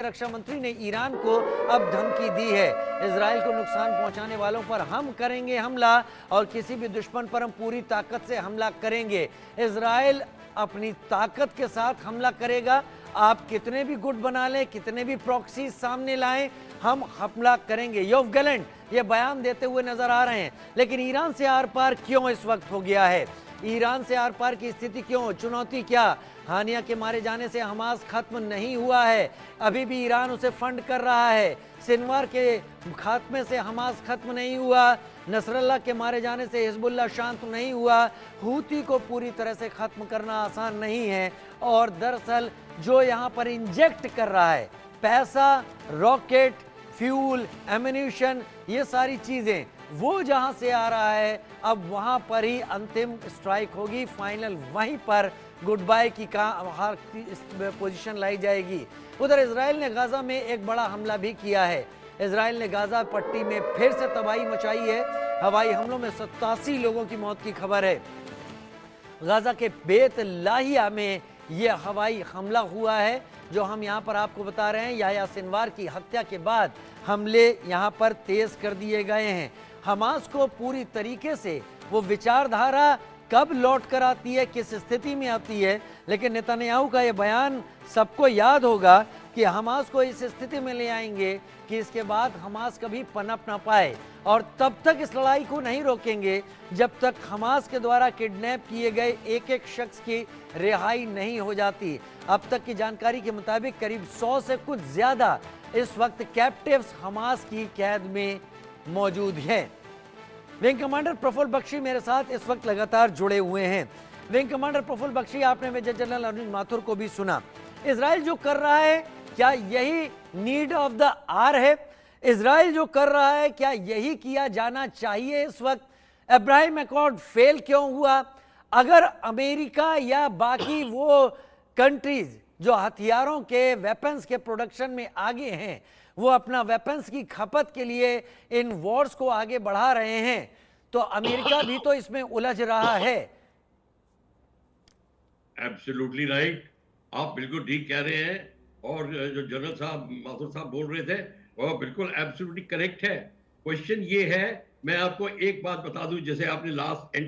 रक्षा मंत्री ने ईरान को अब धमकी दी है। इजराइल को नुकसान पहुंचाने वालों पर हम करेंगे हमला और किसी भी दुश्मन पर हम पूरी ताकत से हमला करेंगे। इजराइल अपनी ताकत के साथ हमला करेगा। आप कितने भी गुट बना लें, कितने भी प्रॉक्सी सामने लाएं, हम हमला करेंगे। योव गैलेंट ये बयान देते हुए नजर आ रहे हैं। लेकिन ईरान से आर पार क्यों इस वक्त हो गया है? ईरान से आर पार की स्थिति क्यों? चुनौती क्या? हानिया के मारे जाने से हमास खत्म नहीं हुआ है, अभी भी ईरान उसे फंड कर रहा है। सिनवार के खात्मे से हमास खत्म नहीं हुआ, नसरल्ला के मारे जाने से हिजबुल्लाह शांत नहीं हुआ। हूती को पूरी तरह से खत्म करना आसान नहीं है। और दरअसल जो यहाँ पर इंजेक्ट कर रहा है पैसा, रॉकेट, फ्यूल, एम्यूनिशन, ये सारी चीजें वो जहां से आ रहा है, अब वहां पर ही अंतिम स्ट्राइक होगी। फाइनल वहीं पर गुड बाय की पोजीशन लाई जाएगी। उधर इजराइल ने गाजा में एक बड़ा हमला भी किया है। इजराइल ने गाजा पट्टी में फिर से तबाही मचाई है। हवाई हमलों में 87 लोगों की मौत की खबर है। गाजा के बेत लाहिया में यह हवाई हमला हुआ है जो हम यहाँ पर आपको बता रहे हैं। याह्या सिनवार की हत्या के बाद हमले यहाँ पर तेज कर दिए गए हैं। हमास को पूरी तरीके से वो विचारधारा कब लौट कर आती है, किस स्थिति में आती है, लेकिन नेतन्याहू का ये बयान सबको याद होगा कि हमास को इस स्थिति में ले आएंगे कि इसके बाद हमास कभी पनप ना पाए। और तब तक इस लड़ाई को नहीं रोकेंगे जब तक हमास के द्वारा किडनैप किए गए एक एक शख्स की रिहाई नहीं हो जाती। अब तक की जानकारी के मुताबिक करीब 100 से कुछ ज्यादा इस वक्त कैप्टिव्स हमास की कैद में मौजूद हैं। विंग कमांडर प्रफुल्ल बख्शी मेरे साथ इस वक्त लगातार जुड़े हुए हैं। विंग कमांडर प्रफुल्ल बख्शी, आपने मेजर जनरल अरुण माथुर को भी सुना। इजराइल जो कर रहा है, क्या यही नीड ऑफ द आवर है? इजराइल जो कर रहा है, क्या यही किया जाना चाहिए इस वक्त? अब्राहम अकॉर्ड फेल क्यों हुआ? अगर अमेरिका या बाकी वो कंट्रीज जो हथियारों के, वेपन्स के प्रोडक्शन में आगे हैं, वो अपना वेपन्स की खपत के लिए इन वॉर्स को आगे बढ़ा रहे हैं, तो अमेरिका भी तो इसमें उलझ रहा है। एब्सोल्युटली राइट, आप बिल्कुल ठीक कह रहे हैं। और जो जनरल साहब, माथुर साहब बोल रहे थे, वो बिल्कुल एब्सोल्युटली करेक्ट है। क्वेश्चन ये है, मैं आपको एक बात बता दूं, जैसे आपने लास्ट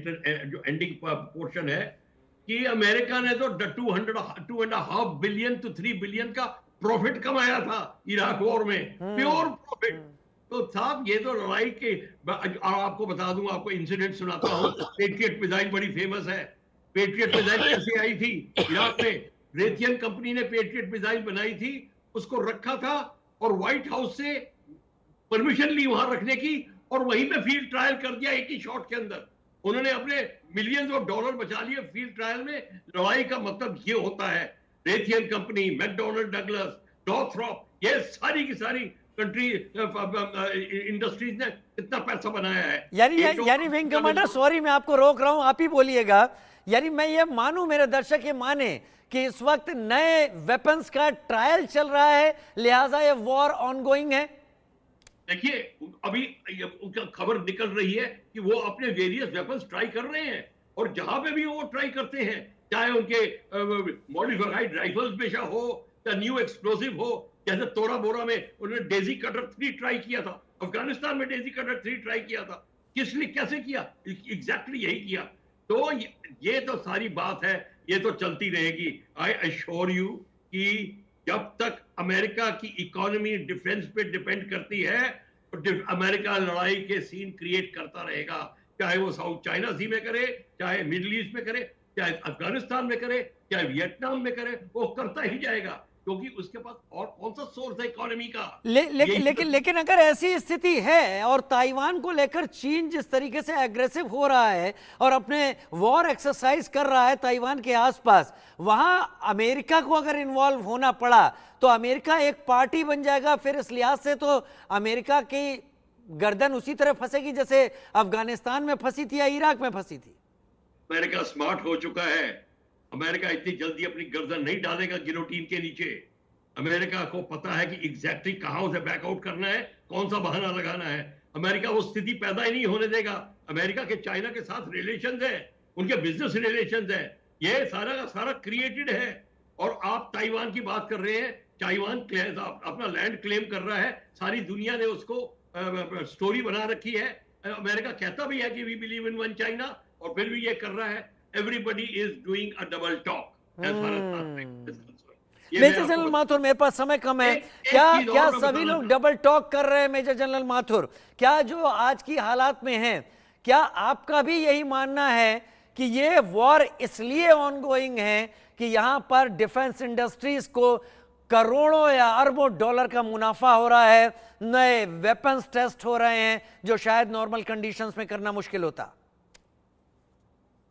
जो एंडिंग पोर्शन है कि अमेरिका ने तो 2.5 बिलियन to 3 बिलियन का प्रॉफिट कमाया था इराक वॉर में, प्योर प्रॉफिट। तो साहब ये तो लड़ाई के, आपको बता दूं, आपको इंसिडेंट सुनाता हूं। पेट्रियट मिसाइल बड़ी फेमस है। पेट्रियट मिसाइल कैसे आई थी इराक में? रेथियन कंपनी ने पेट्रियट मिसाइल बनाई थी, उसको रखा था और व्हाइट हाउस से परमिशन ली वहां रखने की, और वहीं पे फील्ड ट्रायल कर दिया एक ही शॉट के अंदर। उन्होंने अपने मिलियंस ऑफ डॉलर बचा लिए फील्ड ट्रायल में। लड़ाई का मतलब ये होता है। Raytheon company, McDonald Douglas, Northrop, ये सारी की सारी कंट्री इंडस्ट्रीज ने कितना पैसा बनाया है। यानी विंग कमांडर, सॉरी मैं आपको रोक रहा हूं, आप ही बोलिएगा। यानी मैं ये मानूं, मेरे दर्शक ये माने कि इस वक्त नए वेपन्स का ट्रायल चल रहा है, लिहाजा ये वॉर ऑनगोइंग है। देखिए, अभी उनका खबर निकल रही है कि वो अपने वेरियस वेपन्स ट्राई कर रहे हैं, और जहां पे भी वो ट्राई करते हैं, चाहे उनके मॉडिफाइड राइफल्स में हो या न्यू एक्सप्लोसिव हो, जैसे तोरा बोरा में उन्होंने डेजी कटर 3 ट्राई किया था, अफगानिस्तान में डेजी कटर 3 ट्राई किया था। किस लिए, कैसे किया? एग्जैक्टली यही किया। तो ये तो सारी बात है, ये तो चलती रहेगी। आई अश्योर यू कि जब तक अमेरिका की इकोनॉमी डिफेंस पे डिपेंड करती है, तो अमेरिका लड़ाई के सीन क्रिएट करता रहेगा, चाहे वो साउथ चाइना सी में करे, चाहे मिडिल ईस्ट में करे, चाहे अफगानिस्तान में करे, चाहे वियतनाम में करे, वो करता ही जाएगा, क्योंकि उसके पास और कौन सा सोर्स है इकोनॉमी का। लेकिन अगर ऐसी स्थिति है और ताइवान को लेकर चीन जिस तरीके से एग्रेसिव हो रहा है और अपने वॉर एक्सरसाइज कर रहा है ताइवान के आसपास, वहां अमेरिका को अगर इन्वॉल्व होना पड़ा तो अमेरिका एक पार्टी बन जाएगा। फिर इस लिहाज से तो अमेरिका की गर्दन उसी तरह फंसेगी जैसे अफगानिस्तान में फंसी थी या इराक में फंसी थी। अमेरिका स्मार्ट हो चुका है। अमेरिका इतनी जल्दी अपनी गर्दन नहीं डालेगा गिलोटीन के नीचे। अमेरिका को पता है कि एग्जैक्टली कहां उसे बैकआउट करना है, कौन सा बहाना लगाना है। अमेरिका वो स्थिति पैदा ही नहीं होने देगा। अमेरिका के चाइना के साथ रिलेशंस है, उनके बिजनेस रिलेशंस है, ये सारा का सारा क्रिएटेड है। और आप ताइवान की बात कर रहे हैं, ताइवान अपना लैंड क्लेम कर रहा है, सारी दुनिया ने उसको स्टोरी बना रखी है। अमेरिका कहता भी है कि we believe in one China, और फिर भी ये कर रहा है। Everybody is doing a double talk as far as major general Mathur, मेरे पास समय कम है। क्या सभी लोग डबल टॉक कर रहे हैं मेजर जनरल माथुर? क्या जो आज की हालात में हैं, क्या आपका भी यही मानना है कि ये वॉर इसलिए ऑनगोइंग है कि यहां पर डिफेंस इंडस्ट्रीज को करोड़ों या अरबों डॉलर का मुनाफा हो रहा है, नए वेपन्स टेस्ट हो रहे हैं जो शायद नॉर्मल कंडीशंस में करना मुश्किल होता?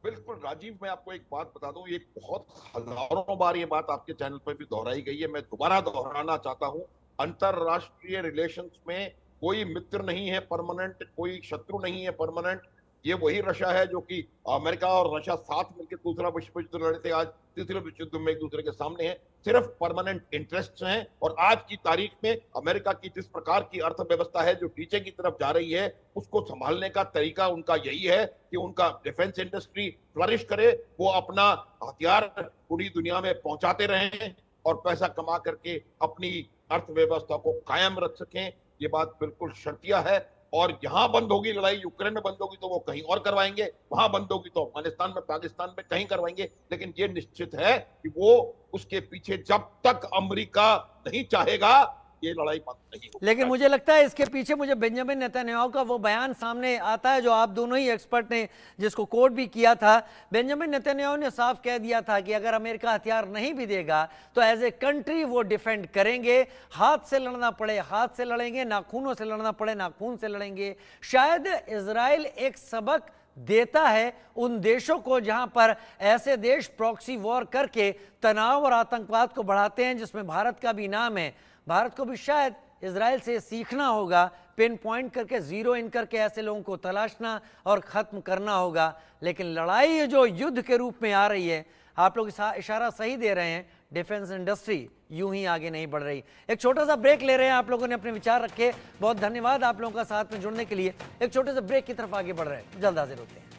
बिल्कुल राजीव, मैं आपको एक बात बता दूं, ये बहुत हजारों बार ये बात आपके चैनल पर भी दोहराई गई है, मैं दोबारा दोहराना चाहता हूं। अंतरराष्ट्रीय रिलेशंस में कोई मित्र नहीं है परमानेंट, कोई शत्रु नहीं है परमानेंट। ये वही रशिया है जो कि अमेरिका और रशिया साथ मिलकर दूसरा विश्व युद्ध लड़े थे, आज तीसरे विश्व युद्ध में एक दूसरे के सामने है। सिर्फ परमानेंट इंटरेस्ट हैं। और आज की तारीख में अमेरिका की जिस प्रकार की अर्थव्यवस्था है जो नीचे की तरफ जा रही है, उसको संभालने का तरीका उनका यही है कि उनका डिफेंस इंडस्ट्री फ्लरिश करे, वो अपना हथियार पूरी दुनिया में पहुंचाते रहें और पैसा कमा करके अपनी अर्थव्यवस्था को कायम रख सकें। ये बात बिल्कुल शर्तिया है। और यहां बंद होगी लड़ाई, यूक्रेन में बंद होगी तो वो कहीं और करवाएंगे, वहां बंद होगी तो अफगानिस्तान में, पाकिस्तान में कहीं करवाएंगे। लेकिन ये निश्चित है कि वो उसके पीछे जब तक अमेरिका नहीं चाहेगा ये लड़ाई बंद नहीं होगी। लेकिन मुझे लगता है इसके पीछे मुझे बेंजामिन नेतन्याहू का वो बयान सामने आता है जो आप दोनों ही एक्सपर्ट ने जिसको कोट भी किया था। बेंजामिन नेतन्याहू ने साफ कह दिया था कि अगर अमेरिका हथियार नहीं भी देगा तो एज ए कंट्री वो डिफेंड करेंगे, हाथ से लड़ना पड़े हाथ से लड़ेंगे, नाखूनों से लड़ना पड़े नाखून से लड़ेंगे। शायद इजराइल एक सबक देता है उन देशों को जहां पर ऐसे देश प्रॉक्सी वॉर करके तनाव और आतंकवाद को बढ़ाते हैं, जिसमें भारत का भी नाम है। भारत को भी शायद इजराइल से सीखना होगा, पिन पॉइंट करके जीरो इन करके ऐसे लोगों को तलाशना और खत्म करना होगा। लेकिन लड़ाई जो युद्ध के रूप में आ रही है, आप लोग इशारा सही दे रहे हैं, डिफेंस इंडस्ट्री यूं ही आगे नहीं बढ़ रही। एक छोटा सा ब्रेक ले रहे हैं, आप लोगों ने अपने विचार रखे, बहुत धन्यवाद आप लोगों का साथ में जुड़ने के लिए। एक छोटे से ब्रेक की तरफ आगे बढ़ रहे हैं, जल्द हाजिर होते हैं।